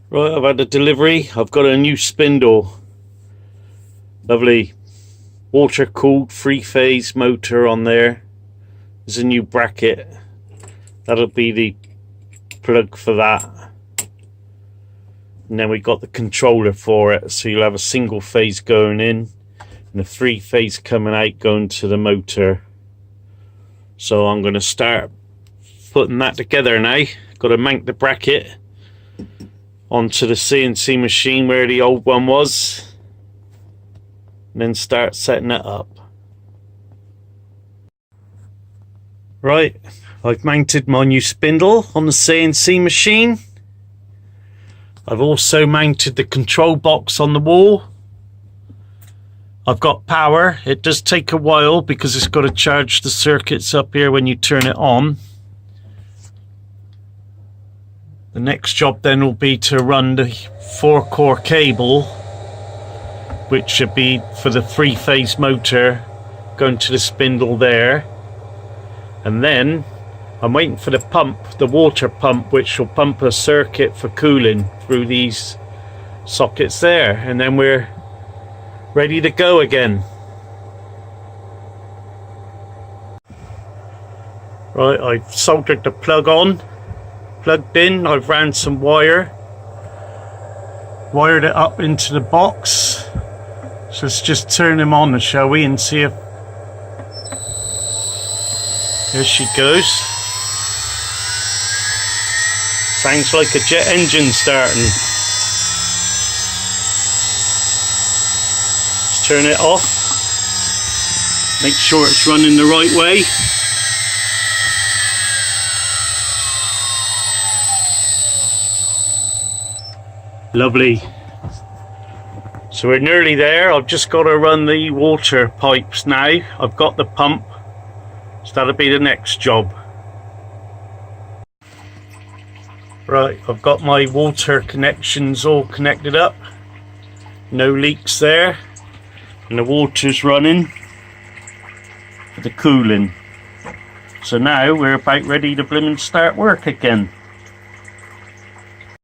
Right, I've had a delivery. I've got a new spindle. Lovely water cooled 3-phase motor on there. There's a new bracket. That'll be the plug for that. And then we got the controller for it. So you'll have a single phase going in and a 3-phase coming out going to the motor. So I'm going to start putting that together now. Got to mount the bracket onto the CNC machine where the old one was, and then start setting it up. Right, I've mounted my new spindle on the CNC machine. I've also mounted the control box on the wall. I've got power. It does take a while because it's got to charge the circuits up here when you turn it on. The next job then will be to run the 4-core cable, which should be for the 3-phase motor going to the spindle there. And then I'm waiting for the pump, the water pump, which will pump a circuit for cooling through these sockets there. And then we're ready to go again. Right, I've soldered the plug on. Plugged in, I've ran some wire, wired it up into the box. So let's just turn them on, shall we, and see if... There she goes. Sounds like a jet engine starting. Let's turn it off. Make sure it's running the right way. Lovely. So we're nearly there. I've just got to run the water pipes now. I've got the pump, so that'll be the next job. Right, I've got my water connections all connected up. No leaks there. And the water's running for the cooling. So now we're about ready to start work again.